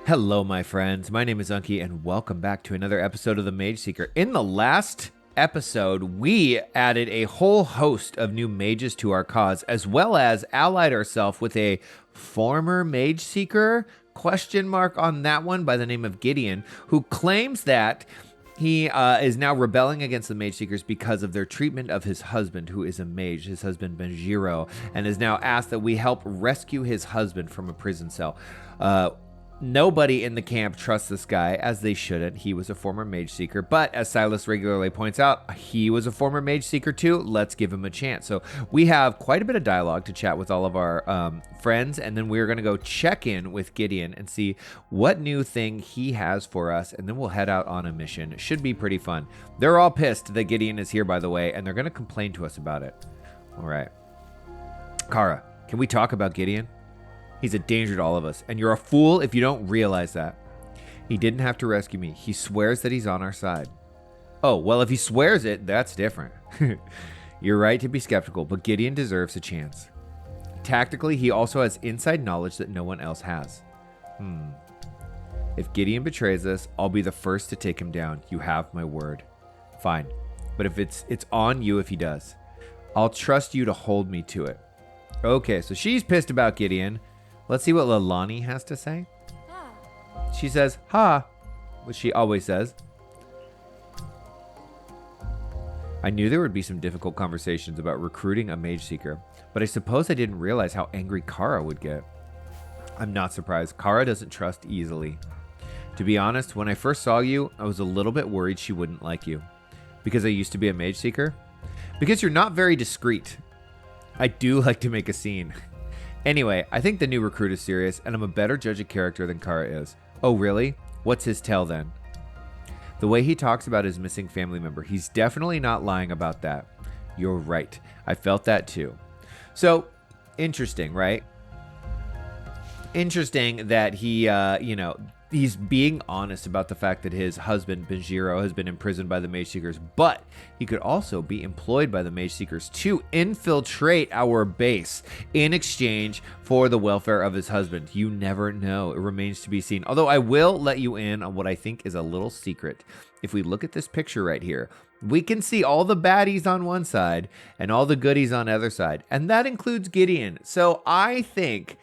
Hello, my friends. My name is Unky, and welcome back to another episode of the Mageseeker. In the last episode, we added a whole host of new mages to our cause, as well as allied ourselves with a former Mageseeker, question mark on that one, by the name of Gideon, who claims that he is now rebelling against the Mageseekers because of their treatment of his husband, who is a mage, his husband Benjiro, and has now asked that we help rescue his husband from a prison cell. Nobody in the camp trusts this guy, as they shouldn't. He was a former Mageseeker, but as Sylas regularly points out, he was a former Mageseeker too. Let's give him a chance. So we have quite a bit of dialogue to chat with all of our friends, and then we're going to go check in with Gideon and see what new thing he has for us, and then we'll head out on a mission. It should be pretty fun. They're all pissed that Gideon is here, by the way, and they're going to complain to us about it. All right. Kara, can we talk about Gideon? He's a danger to all of us, and you're a fool if you don't realize that. He didn't have to rescue me. He swears that he's on our side. Oh, well, if he swears it, that's different. You're right to be skeptical, but Gideon deserves a chance. Tactically, he also has inside knowledge that no one else has. If Gideon betrays us, I'll be the first to take him down. You have my word. Fine. But if it's on you if he does. I'll trust you to hold me to it. Okay, so she's pissed about Gideon. Let's see what Lalani has to say. She says, ha, which she always says. I knew there would be some difficult conversations about recruiting a Mageseeker, but I suppose I didn't realize how angry Kara would get. I'm not surprised. Kara doesn't trust easily. To be honest, when I first saw you, I was a little bit worried she wouldn't like you. Because I used to be a Mageseeker? Because you're not very discreet. I do like to make a scene. Anyway, I think the new recruit is serious, and I'm a better judge of character than Kara is. Oh, really? What's his tell then? The way he talks about his missing family member, he's definitely not lying about that. You're right. I felt that too. So, interesting, right? Interesting that he, he's being honest about the fact that his husband, Benjiro, has been imprisoned by the Mageseekers, but he could also be employed by the Mageseekers to infiltrate our base in exchange for the welfare of his husband. You never know. It remains to be seen. Although I will let you in on what I think is a little secret. If we look at this picture right here, we can see all the baddies on one side and all the goodies on the other side, and that includes Gideon. So I think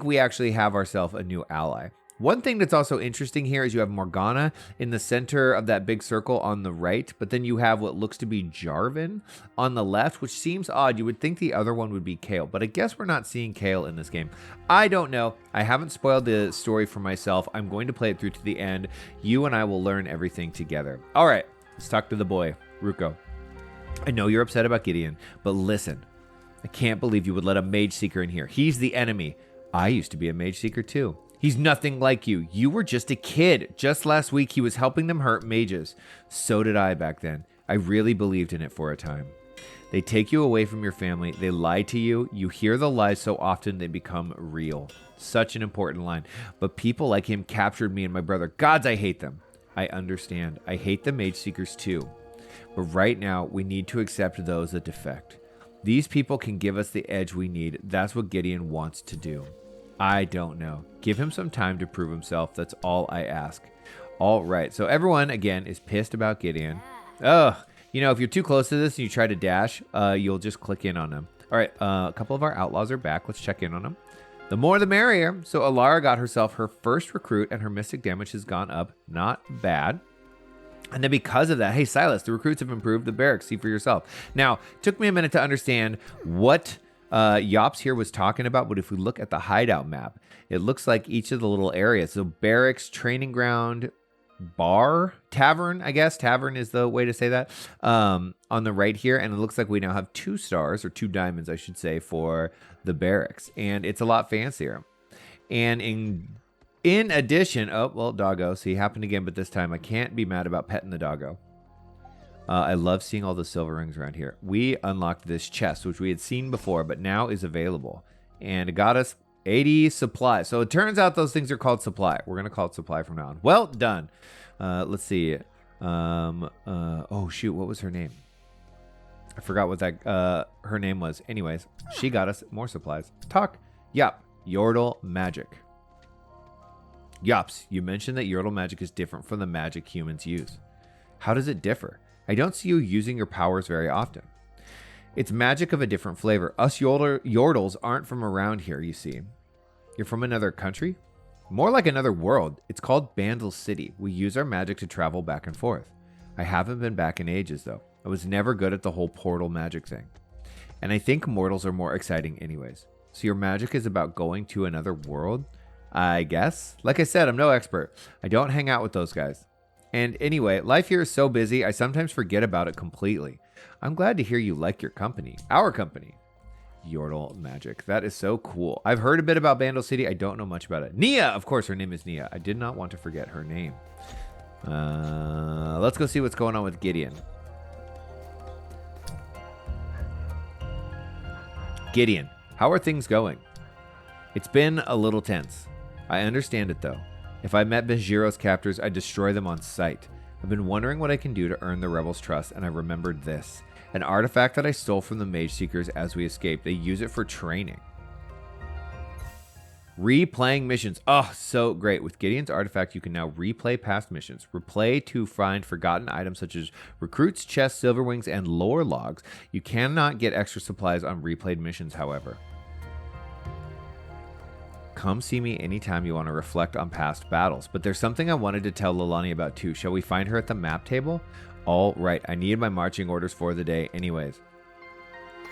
we actually have ourselves a new ally. One thing that's also interesting here is you have Morgana in the center of that big circle on the right, but then you have what looks to be Jarvan on the left, which seems odd. You would think the other one would be Kale, but I guess we're not seeing Kale in this game. I don't know. I haven't spoiled the story for myself. I'm going to play it through to the end. You and I will learn everything together. All right, let's talk to the boy, Ruko. I know you're upset about Gideon, but listen. I can't believe you would let a Mageseeker in here. He's the enemy. I used to be a Mageseeker too. He's nothing like you. You were just a kid. Just last week, he was helping them hurt mages. So did I back then. I really believed in it for a time. They take you away from your family. They lie to you. You hear the lies so often they become real. Such an important line. But people like him captured me and my brother. Gods, I hate them. I understand. I hate the Mageseekers too. But right now, we need to accept those that defect. These people can give us the edge we need. That's what Gideon wants to do. I don't know. Give him some time to prove himself. That's all I ask. All right. So everyone, again, is pissed about Gideon. Oh, if you're too close to this and you try to dash, you'll just click in on them. All right. A couple of our outlaws are back. Let's check in on them. The more the merrier. So Alara got herself her first recruit and her mystic damage has gone up. Not bad. And then because of that, hey, Sylas, the recruits have improved the barracks. See for yourself. Now, it took me a minute to understand what Yops here was talking about, but if we look at the hideout map, it looks like each of the little areas. So barracks, training ground, bar, tavern, I guess. Tavern is the way to say that, on the right here. And it looks like we now have 2 stars, or 2 diamonds, I should say, for the barracks. And it's a lot fancier. And in addition, oh, well, doggo. See, happened again, but this time I can't be mad about petting the doggo. I love seeing all the silver rings around here. We unlocked this chest, which we had seen before, but now is available. And it got us 80 supply. So it turns out those things are called supply. We're going to call it supply from now on. Well done. Let's see. Oh, shoot. What was her name? I forgot what that her name was. Anyways, she got us more supplies. Talk. Yup. Yordle Magic. Yops, you mentioned that Yordle magic is different from the magic humans use. How does it differ? I don't see you using your powers very often. It's magic of a different flavor. Us Yordles aren't from around here, you see. You're from another country? More like another world. It's called Bandle City. We use our magic to travel back and forth. I haven't been back in ages, though. I was never good at the whole portal magic thing. And I think mortals are more exciting anyways. So your magic is about going to another world? I guess. Like I said, I'm no expert. I don't hang out with those guys. And anyway, life here is so busy, I sometimes forget about it completely. I'm glad to hear you like your company. Our company. Yordle magic. That is so cool. I've heard a bit about Bandle City. I don't know much about it. Nia! Of course, her name is Nia. I did not want to forget her name. Let's go see what's going on with Gideon. Gideon, how are things going? It's been a little tense. I understand it, though. If I met Benjiro's captors, I'd destroy them on sight. I've been wondering what I can do to earn the rebels' trust, and I remembered this. An artifact that I stole from the Mageseekers as we escaped. They use it for training. Replaying missions. Oh, so great. With Gideon's artifact, you can now replay past missions. Replay to find forgotten items such as recruits, chests, silverwings, and lore logs. You cannot get extra supplies on replayed missions, however. Come see me anytime you want to reflect on past battles. But there's something I wanted to tell Lilani about too. Shall we find her at the map table? All right. I needed my marching orders for the day anyways.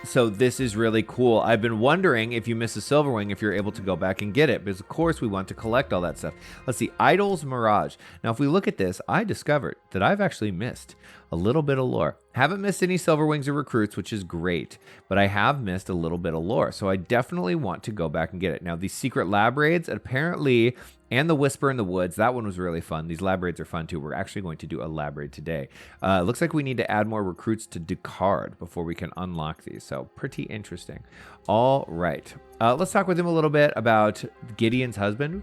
So this is really cool. I've been wondering if you miss a Silverwing, if you're able to go back and get it. Because of course we want to collect all that stuff. Let's see. Idol's Mirage. Now if we look at this, I discovered that I've actually missed a little bit of lore. Haven't missed any Silverwings or recruits, which is great. But I have missed a little bit of lore. So I definitely want to go back and get it. Now these secret lab raids, apparently, and the Whisper in the Woods, that one was really fun. These lab raids are fun too. We're actually going to do a lab raid today. It looks like we need to add more recruits to Ducard before we can unlock these. So pretty interesting. All right. Let's talk with him a little bit about Gideon's husband.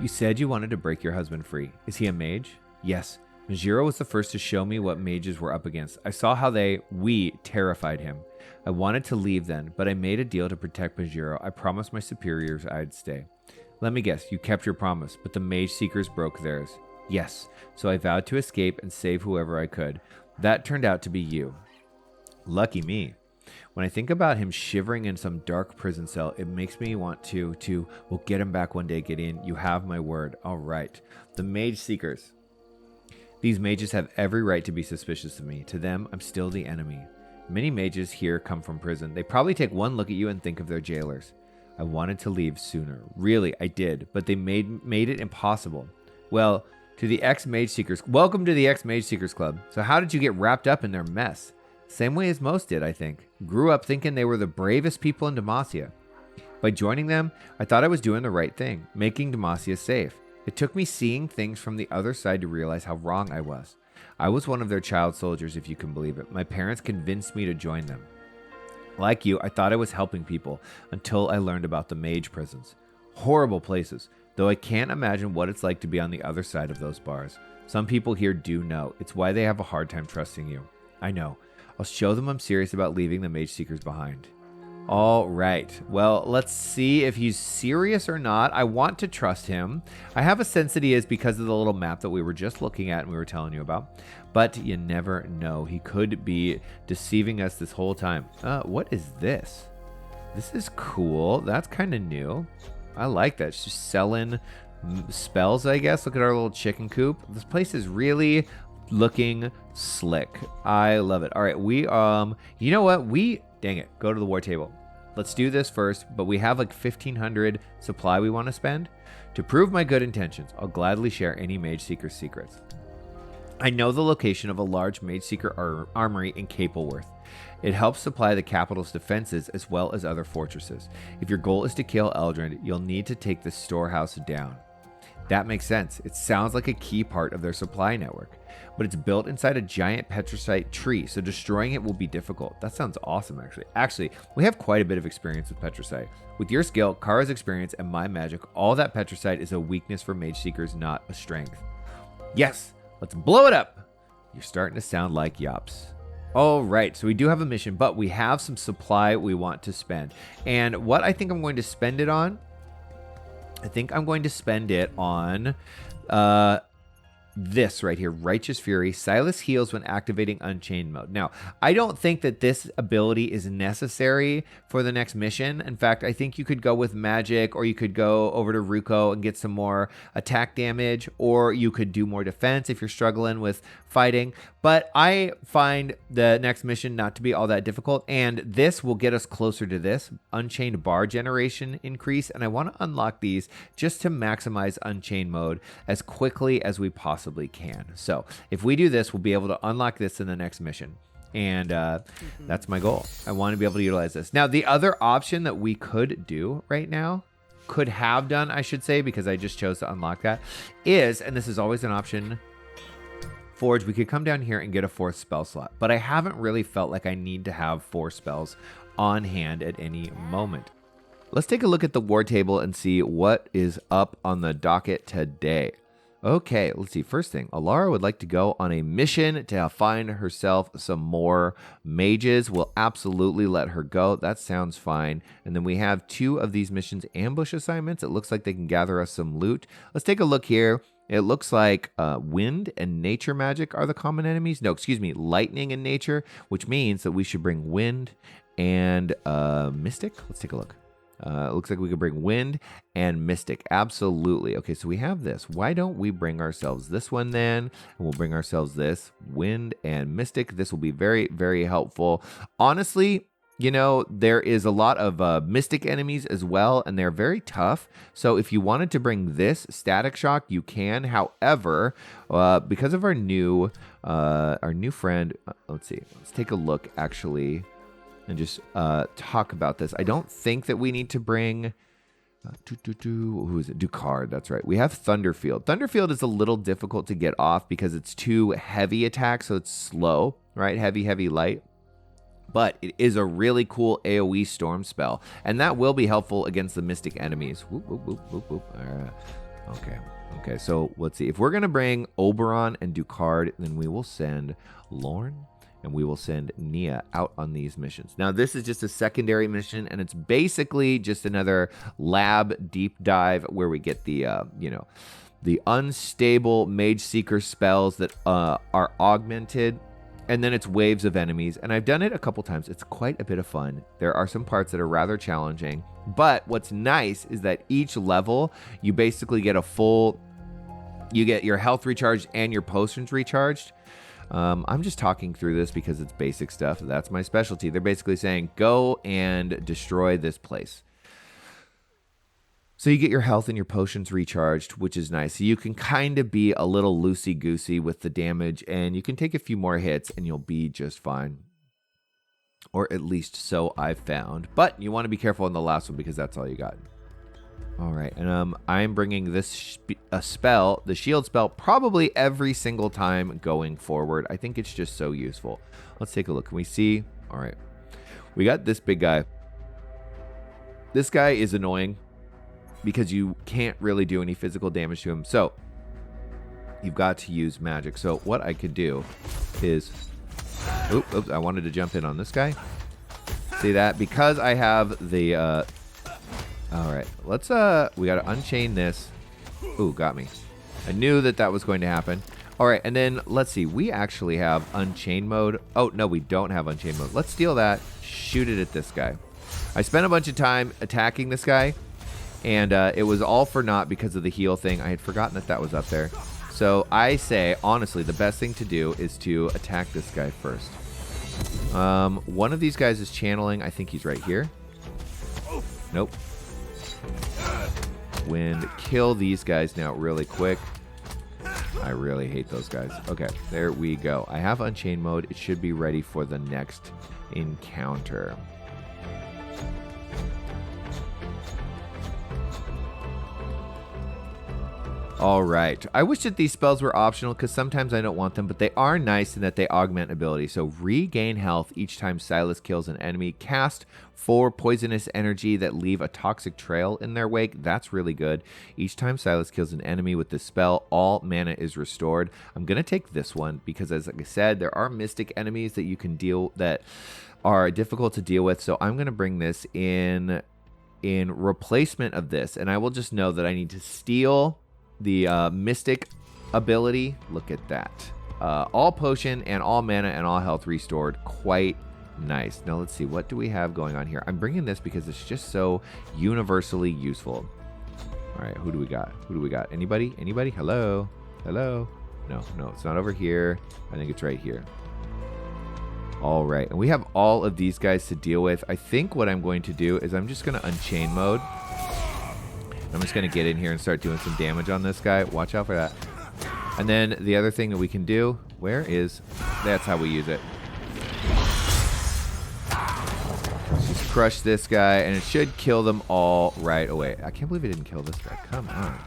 You said you wanted to break your husband free. Is he a mage? Yes. Majiro was the first to show me what mages were up against. I saw how we terrified him. I wanted to leave then, but I made a deal to protect Majiro. I promised my superiors I'd stay. Let me guess, you kept your promise, but the Mageseekers broke theirs. Yes, so I vowed to escape and save whoever I could. That turned out to be you. Lucky me. When I think about him shivering in some dark prison cell, it makes me want to we'll get him back one day, Gideon. You have my word. All right. The Mageseekers. These mages have every right to be suspicious of me. To them, I'm still the enemy. Many mages here come from prison. They probably take one look at you and think of their jailers. I wanted to leave sooner. Really, I did, but they made it impossible. Well, to the ex-Mageseekers, welcome to the ex-Mageseekers Club. So how did you get wrapped up in their mess? Same way as most did, I think. Grew up thinking they were the bravest people in Demacia. By joining them, I thought I was doing the right thing, making Demacia safe. It took me seeing things from the other side to realize how wrong I was. I was one of their child soldiers, if you can believe it. My parents convinced me to join them. Like you, I thought I was helping people until I learned about the mage prisons. Horrible places, though I can't imagine what it's like to be on the other side of those bars. Some people here do know. It's why they have a hard time trusting you. I know. I'll show them I'm serious about leaving the Mageseekers behind. All right. Well, let's see if he's serious or not. I want to trust him. I have a sense that he is because of the little map that we were just looking at and we were telling you about. But you never know. He could be deceiving us this whole time. What is this? This is cool. That's kind of new. I like that. It's just selling spells, I guess. Look at our little chicken coop. This place is really looking slick. I love it. All right. You know what? Dang it. Go to the war table. Let's do this first, but we have like 1,500 supply we want to spend. To prove my good intentions, I'll gladly share any Mageseeker secrets. I know the location of a large Mageseeker armory in Capleworth. It helps supply the capital's defenses as well as other fortresses. If your goal is to kill Eldred, you'll need to take the storehouse down. That makes sense. It sounds like a key part of their supply network, but it's built inside a giant petricite tree, so destroying it will be difficult. That sounds awesome, actually. Actually, we have quite a bit of experience with petricite. With your skill, Kara's experience, and my magic, all that petricite is a weakness for Mageseekers, not a strength. Yes, let's blow it up. You're starting to sound like Yops. All right, so we do have a mission, but we have some supply we want to spend. And what I think I'm going to spend it on I think I'm going to spend it on this right here, Righteous Fury. Sylas heals when activating Unchained mode. Now, I don't think that this ability is necessary for the next mission. In fact, I think you could go with magic, or you could go over to Ruko and get some more attack damage, or you could do more defense if you're struggling with fighting. But I find the next mission not to be all that difficult, and this will get us closer to this Unchained bar generation increase, and I want to unlock these just to maximize Unchained mode as quickly as we possibly can. So if we do this, we'll be able to unlock this in the next mission, and that's my goal. I want to be able to utilize this. Now, the other option that we could do right now, could have done, I should say, because I just chose to unlock that, is, and this is always an option, Forge, we could come down here and get a 4th spell slot, but I haven't really felt like I need to have 4 spells on hand at any moment. Let's take a look at the war table and see what is up on the docket today. Okay, let's see. First thing, Alara would like to go on a mission to find herself some more mages. We'll absolutely let her go. That sounds fine. And then we have 2 of these missions ambush assignments. It looks like they can gather us some loot. Let's take a look here. It looks like wind and nature magic are the common enemies. No, excuse me, lightning and nature, which means that we should bring wind and mystic. Let's take a look. It looks like we could bring wind and mystic. Absolutely. Okay, so we have this. Why don't we bring ourselves this one then? And we'll bring ourselves this wind and mystic. This will be very, very helpful. Honestly, you know, there is a lot of mystic enemies as well, and they're very tough. So if you wanted to bring this static shock, you can. However, because of our new friend, let's see. Let's take a look actually, and just talk about this. I don't think that we need to bring. Who is it? Ducard, that's right. We have Thunderfield. Thunderfield is a little difficult to get off because it's too heavy attack, so it's slow, right? Heavy, heavy, light. But it is a really cool AoE storm spell, and that will be helpful against the mystic enemies. Whoop, whoop, whoop, whoop, whoop. Okay, so let's see. If we're going to bring Oberon and Ducard, then we will send Lorne and we will send Nia out on these missions. Now, this is just a secondary mission, and it's basically just another lab deep dive where we get the, the unstable Mageseeker spells that are augmented. And then it's waves of enemies. And I've done it a couple times. It's quite a bit of fun. There are some parts that are rather challenging. But what's nice is that each level, you basically get you get your health recharged and your potions recharged. I'm just talking through this because it's basic stuff. That's my specialty. They're basically saying, go and destroy this place. So you get your health and your potions recharged, which is nice. So you can kind of be a little loosey-goosey with the damage, and you can take a few more hits, and you'll be just fine. Or at least so I've found. But you want to be careful on the last one because that's all you got. All right, and I'm bringing this spell, the shield spell, probably every single time going forward. I think it's just so useful. Let's take a look. Can we see? All right. We got this big guy. This guy is annoying because you can't really do any physical damage to him. So you've got to use magic. So what I could do is, oops, I wanted to jump in on this guy. See that? Because I have the, all right, let's, we got to unchain this. Ooh, got me. I knew that was going to happen. All right, and then let's see. We actually have unchain mode. Oh, no, we don't have unchain mode. Let's steal that, shoot it at this guy. I spent a bunch of time attacking this guy. And it was all for naught because of the heal thing. I had forgotten that was up there. So I say, honestly, the best thing to do is to attack this guy first. One of these guys is channeling. I think he's right here. Nope. Wind. Kill these guys now really quick. I really hate those guys. Okay, there we go. I have Unchained mode. It should be ready for the next encounter. All right. I wish that these spells were optional because sometimes I don't want them, but they are nice in that they augment ability. So regain health each time Sylas kills an enemy. Cast 4 poisonous energy that leave a toxic trail in their wake. That's really good. Each time Sylas kills an enemy with this spell, all mana is restored. I'm going to take this one because, as I said, there are mystic enemies that you can deal that are difficult to deal with. So I'm going to bring this in in replacement of this, and I will just know that I need to steal the Mystic ability. Look at that. All potion and all mana and all health restored. Quite nice. Now let's see. What do we have going on here? I'm bringing this because it's just so universally useful. All right. Who do we got? Who do we got? Anybody? Anybody? Hello? Hello? No, it's not over here. I think it's right here. All right. And we have all of these guys to deal with. I think what I'm going to do is I'm just going to unchain mode. I'm just going to get in here and start doing some damage on this guy. Watch out for that. And then the other thing that we can do, that's how we use it. Let's just crush this guy, and it should kill them all right away. I can't believe it didn't kill this guy. Come on.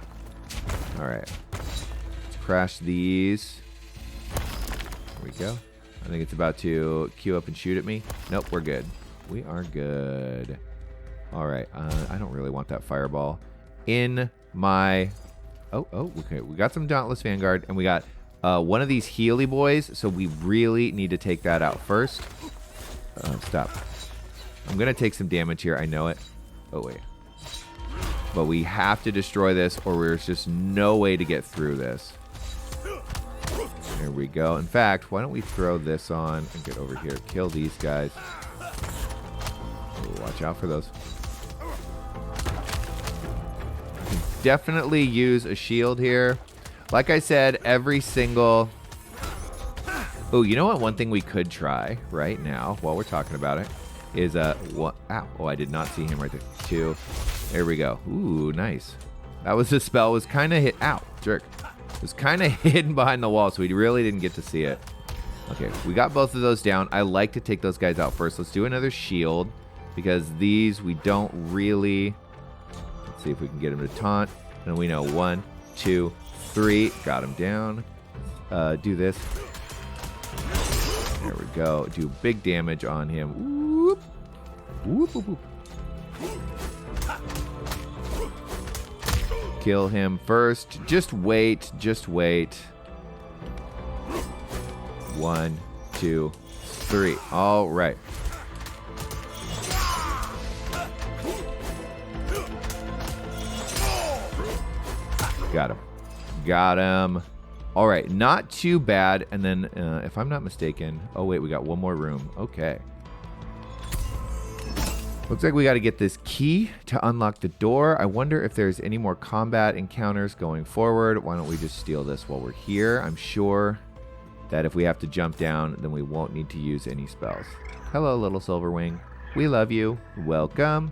All right. Let's crash these. There we go. I think it's about to queue up and shoot at me. Nope, we're good. We are good. All right. I don't really want that fireball in my... Oh, okay. We got some Dauntless Vanguard, and we got one of these Healy boys, so we really need to take that out first. Stop. I'm going to take some damage here. I know it. Oh, wait. But we have to destroy this, or there's just no way to get through this. There we go. In fact, why don't we throw this on and get over here. Kill these guys. Oh, watch out for those. Definitely use a shield here. Like I said, every single... Oh, you know what? One thing we could try right now, while we're talking about it, is what? Ow! Oh, I did not see him right there. 2. There we go. Ooh, nice. That was the spell. It was kind of hit. Ow, jerk. It was kind of hidden behind the wall, so we really didn't get to see it. Okay, we got both of those down. I like to take those guys out first. Let's do another shield, because these we don't really... Let's see if we can get him to taunt. And we know 1, 2, 3. Got him down. Do this. There we go. Do big damage on him. Whoop. Whoop, whoop, whoop. Kill him first. Just wait. Just wait. 1, 2, 3. All right. Got him. Got him. All right. Not too bad. And then, if I'm not mistaken... Oh, wait. We got one more room. Okay. Looks like we got to get this key to unlock the door. I wonder if there's any more combat encounters going forward. Why don't we just steal this while we're here? I'm sure that if we have to jump down, then we won't need to use any spells. Hello, little Silverwing. We love you. Welcome.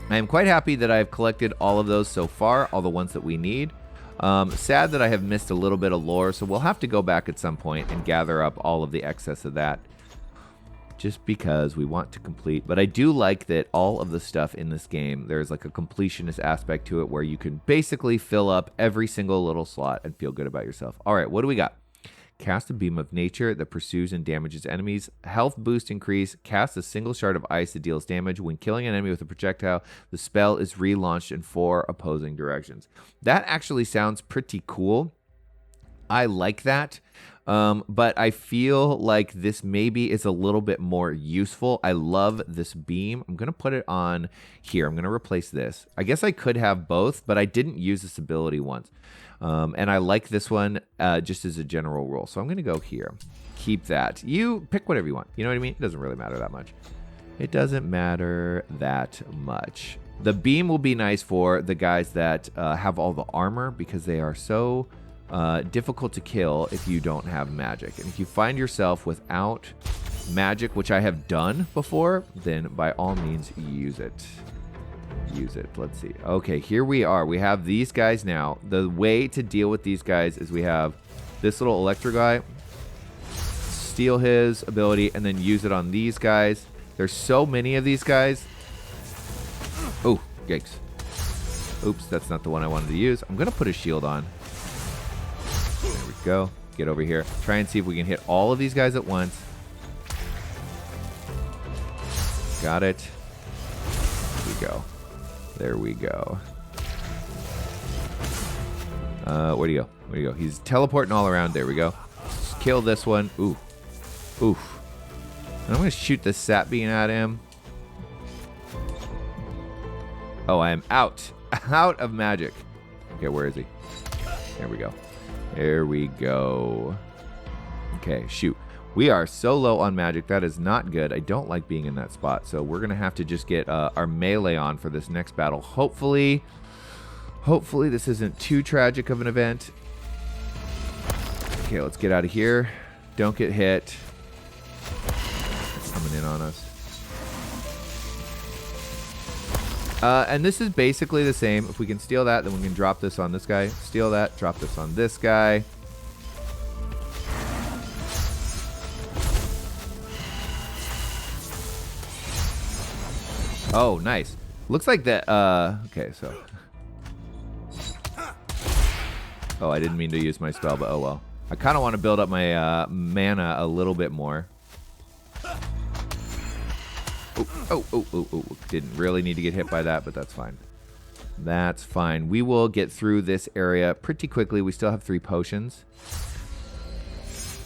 I am quite happy that I've collected all of those so far, all the ones that we need. Sad that I have missed a little bit of lore, so we'll have to go back at some point and gather up all of the excess of that, just because we want to complete. But I do like that all of the stuff in this game, there's like a completionist aspect to it where you can basically fill up every single little slot and feel good about yourself. All right, what do we got? Cast a beam of nature that pursues and damages enemies. Health boost increase. Cast a single shard of ice that deals damage. When killing an enemy with a projectile, the spell is relaunched in 4 opposing directions. That actually sounds pretty cool. I like that. But I feel like this maybe is a little bit more useful. I love this beam. I'm going to put it on here. I'm going to replace this. I guess I could have both, but I didn't use this ability once. And I like this one just as a general rule. So I'm going to go here. Keep that. You pick whatever you want. You know what I mean? It doesn't really matter that much. It doesn't matter that much. The beam will be nice for the guys that have all the armor, because they are so difficult to kill if you don't have magic. And if you find yourself without magic, which I have done before, then by all means use it. Use it. Let's see. Okay, here we are. We have these guys now. The way to deal with these guys is we have this little Electro guy. Steal his ability and then use it on these guys. There's so many of these guys. Oh, yikes. Oops, that's not the one I wanted to use. I'm going to put a shield on. There we go. Get over here. Try and see if we can hit all of these guys at once. Got it. There we go. There we go. Where'd he go? Where'd he go? He's teleporting all around. There we go. Just kill this one. Ooh. Oof. And I'm going to shoot the sap bean at him. Oh, I am out. Out of magic. Okay, where is he? There we go. There we go. Okay, shoot. We are so low on magic. That is not good. I don't like being in that spot. So we're going to have to just get our melee on for this next battle. Hopefully this isn't too tragic of an event. Okay, let's get out of here. Don't get hit. It's coming in on us. And this is basically the same. If we can steal that, then we can drop this on this guy. Steal that, drop this on this guy. Oh, nice. Looks like that, okay, so. Oh, I didn't mean to use my spell, but oh well. I kind of want to build up my mana a little bit more. Oh. Didn't really need to get hit by that, but that's fine. That's fine. We will get through this area pretty quickly. We still have 3 potions.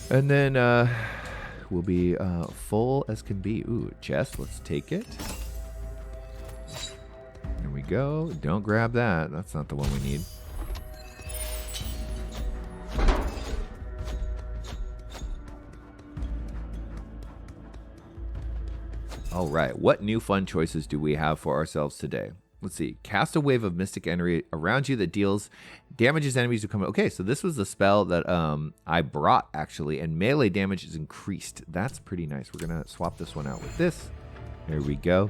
And then we'll be full as can be. Ooh, chest. Let's take it. There we go. Don't grab that. That's not the one we need. All right. What new fun choices do we have for ourselves today? Let's see. Cast a wave of mystic energy around you that damages enemies who come. Okay, so this was the spell that I brought, actually, and melee damage is increased. That's pretty nice. We're going to swap this one out with this. There we go.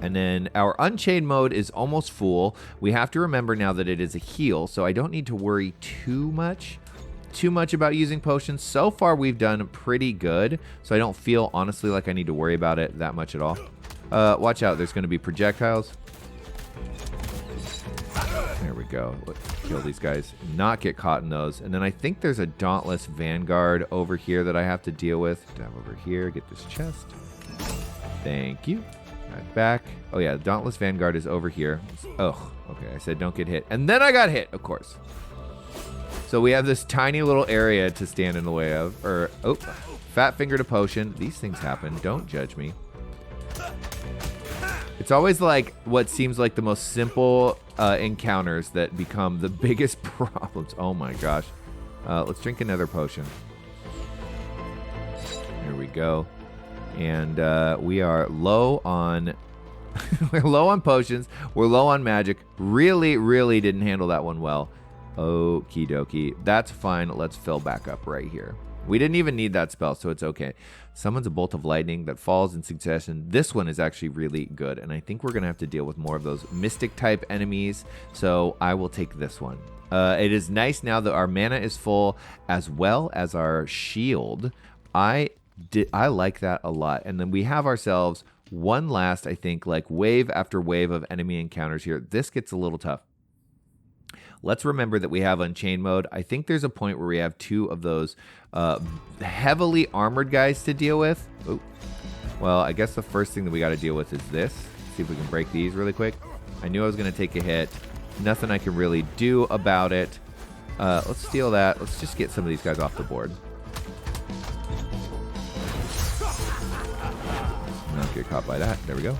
And then our Unchained mode is almost full. We have to remember now that it is a heal, so I don't need to worry too much about using potions. So far, we've done pretty good, so I don't feel, honestly, like I need to worry about it that much at all. Watch out. There's going to be projectiles. There we go. Let's kill these guys. Not get caught in those. And then I think there's a Dauntless Vanguard over here that I have to deal with. Dive over here. Get this chest. Thank you. Right back. Oh, yeah. The Dauntless Vanguard is over here. Oh, okay. I said don't get hit. And then I got hit, of course. So we have this tiny little area to stand in the way of. Or, oh, fat finger to potion. These things happen. Don't judge me. It's always like what seems like the most simple encounters that become the biggest problems. Oh my gosh. Let's drink another potion. Here we go. And we are low on we're low on potions. We're low on magic. Really didn't handle that one well. Okie dokie. That's fine. Let's fill back up right here. We didn't even need that spell, so it's okay. Summons a bolt of lightning that falls in succession. This one is actually really good, and I think we're going to have to deal with more of those mystic-type enemies, so I will take this one. It is nice now that our mana is full, as well as our shield. I like that a lot. And then we have ourselves one last, I think, like wave after wave of enemy encounters here. This gets a little tough. Let's remember that we have Unchained mode. I think there's a point where we have 2 of those heavily armored guys to deal with. Ooh. Well, I guess the first thing that we got to deal with is this. See if we can break these really quick. I knew I was going to take a hit. Nothing I can really do about it. Let's steal that. Let's just get some of these guys off the board. Not get caught by that. There we go.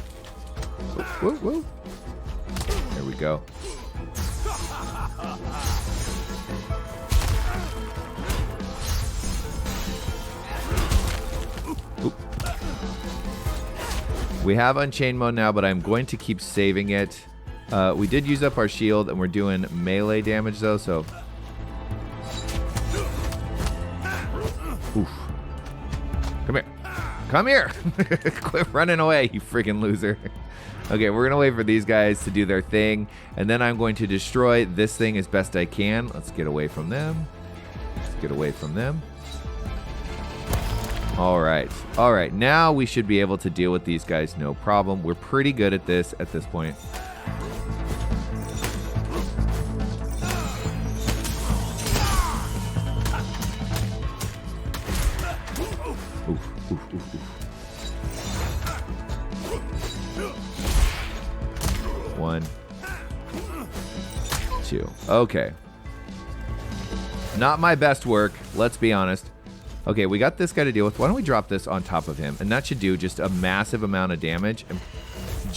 Whoa, whoa, whoa. There we go. We have Unchained mode now, but I'm going to keep saving it. We did use up our shield, and we're doing melee damage, though, so... Oof. Come here. Come here! Quit running away, you freaking loser. Okay, we're going to wait for these guys to do their thing, and then I'm going to destroy this thing as best I can. Let's get away from them. Let's get away from them. All right, now we should be able to deal with these guys no problem. We're pretty good at this point. Oof, oof, oof, oof. 1, 2. Okay. Not my best work, let's be honest. Okay, we got this guy to deal with. Why don't we drop this on top of him? And that should do just a massive amount of damage. And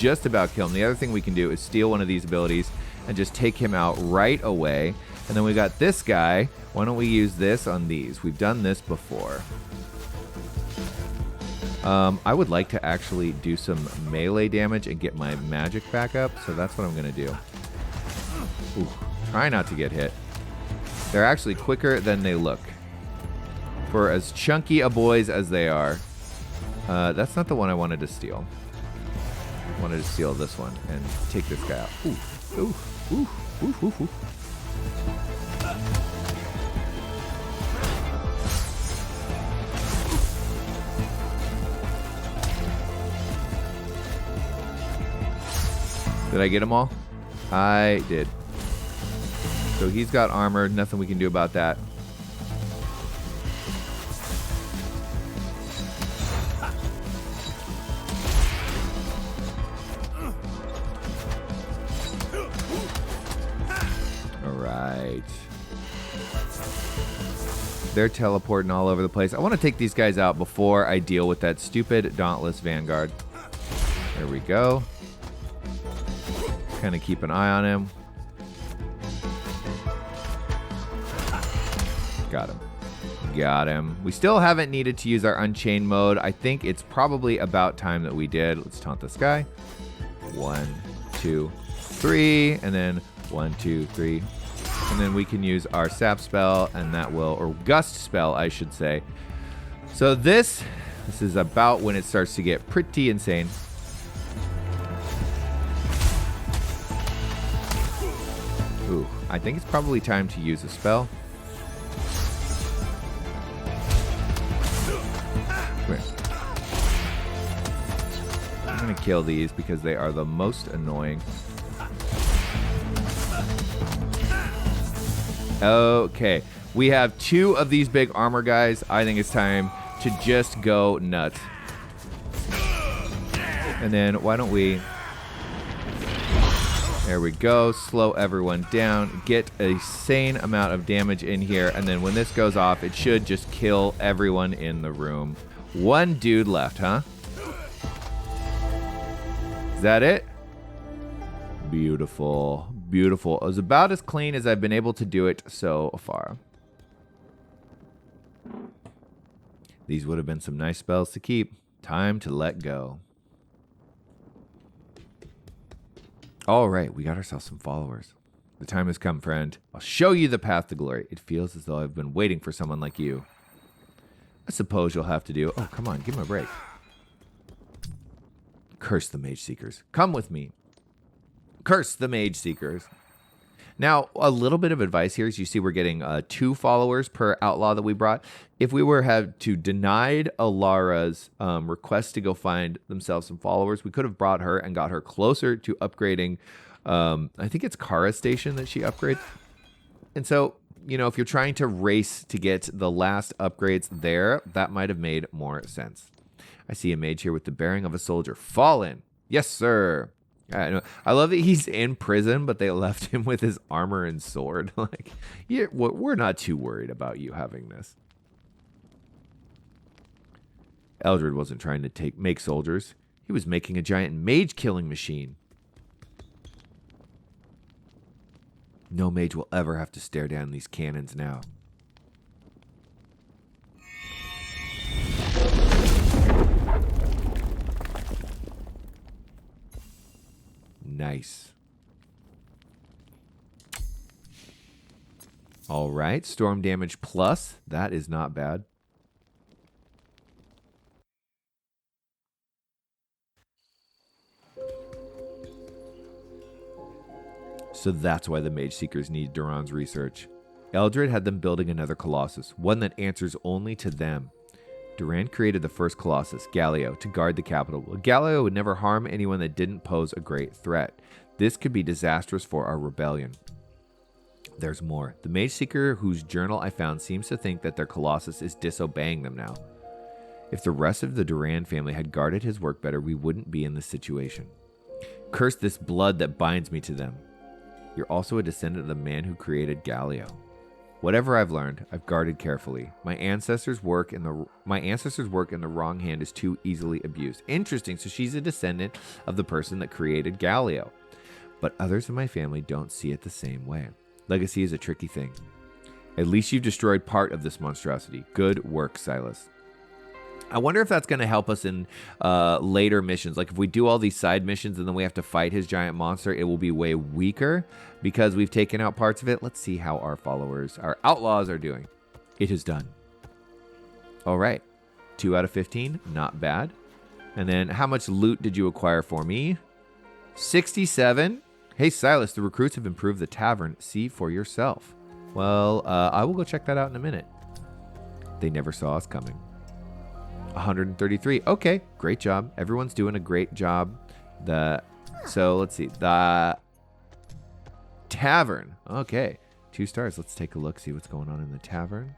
just about kill him. The other thing we can do is steal one of these abilities and just take him out right away. And then we got this guy. Why don't we use this on these? We've done this before. I would like to actually do some melee damage and get my magic back up, so that's what I'm going to do. Ooh, try not to get hit. They're actually quicker than they look. For as chunky a boys as they are. That's not the one I wanted to steal. I wanted to steal this one and take this guy out. Ooh, ooh, ooh, ooh, ooh, ooh. Did I get them all? I did. So he's got armor. Nothing we can do about that. All right. They're teleporting all over the place. I want to take these guys out before I deal with that stupid Dauntless Vanguard. There we go. Kind of keep an eye on him. Got him. Got him. We still haven't needed to use our Unchained mode. I think it's probably about time that we did. Let's taunt this guy. 1, 2, 3. And then 1, 2, 3. And then we can use our Sap spell, and that will, or Gust spell, I should say. So this is about when it starts to get pretty insane. Ooh, I think it's probably time to use a spell. Come here. I'm going to kill these because they are the most annoying. Okay, we have 2 of these big armor guys. I think it's time to just go nuts. And then why don't we... There we go. Slow everyone down. Get a sane amount of damage in here. And then when this goes off, it should just kill everyone in the room. 1 dude left, huh? Is that it? Beautiful. Beautiful. It was about as clean as I've been able to do it so far. These would have been some nice spells to keep. Time to let go. All right, we got ourselves some followers. The time has come, friend. I'll show you the path to glory. It feels as though I've been waiting for someone like you. I suppose you'll have to do... Oh, come on, give me a break. Curse the Mageseekers. Come with me. Curse the Mageseekers. Now, a little bit of advice here is you see we're getting 2 followers per outlaw that we brought. If we were have to denied Alara's request to go find themselves some followers, we could have brought her and got her closer to upgrading. I think it's Kara Station that she upgrades. And so, you know, if you're trying to race to get the last upgrades there, that might have made more sense. I see a mage here with the bearing of a soldier. Fallen. Yes, sir. I love that he's in prison, but they left him with his armor and sword. Like, yeah, we're not too worried about you having this. Eldred wasn't trying to make soldiers. He was making a giant mage-killing machine. No mage will ever have to stare down these cannons now. Nice. All right, storm damage plus. That is not bad. So that's why the Mageseekers need Duran's research. Eldred had them building another Colossus, one that answers only to them. Duran created the first Colossus, Galio, to guard the capital. Galio would never harm anyone that didn't pose a great threat. This could be disastrous for our rebellion. There's more. The Mageseeker whose journal I found seems to think that their Colossus is disobeying them now. If the rest of the Duran family had guarded his work better, we wouldn't be in this situation. Curse this blood that binds me to them. You're also a descendant of the man who created Galio. Whatever I've learned, I've guarded carefully. My ancestors' work in the wrong hand is too easily abused. Interesting. So she's a descendant of the person that created Galio. But others in my family don't see it the same way. Legacy is a tricky thing. At least you've destroyed part of this monstrosity. Good work, Sylas. I wonder if that's going to help us in later missions. Like if we do all these side missions and then we have to fight his giant monster, it will be way weaker because we've taken out parts of it. Let's see how our followers, our outlaws are doing. It is done. All right. 2 out of 15. Not bad. And then how much loot did you acquire for me? 67. Hey, Sylas, the recruits have improved the tavern. See for yourself. Well, I will go check that out in a minute. They never saw us coming. 133. Okay, great job. Everyone's doing a great job. So let's see. The tavern. Okay, 2 stars. Let's take a look, see what's going on in the tavern.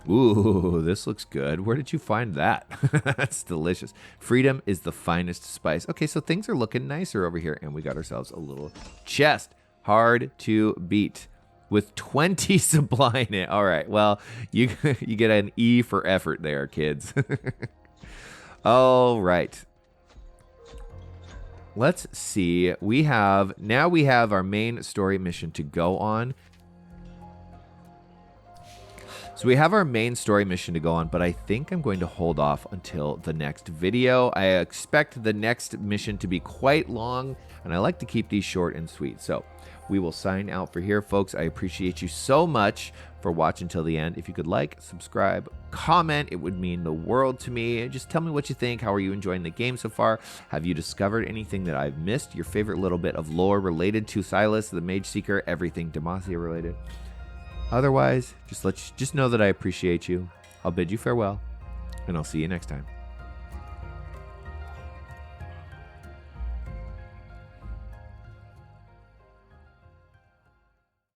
Ooh, this looks good. Where did you find that? That's delicious. Freedom is the finest spice. Okay, so things are looking nicer over here. And we got ourselves a little chest. Hard to beat. With 20 supply in it. All right. Well, you get an E for effort there, kids. All right. Let's see. Now we have our main story mission to go on. So we have our main story mission to go on, but I think I'm going to hold off until the next video. I expect the next mission to be quite long, and I like to keep these short and sweet. So we will sign out for here, folks. I appreciate you so much for watching till the end. If you could like, subscribe, comment, it would mean the world to me. Just tell me what you think. How are you enjoying the game so far? Have you discovered anything that I've missed? Your favorite little bit of lore related to Sylas, the Mageseeker, everything Demacia related. Otherwise, just know that I appreciate you. I'll bid you farewell, and I'll see you next time.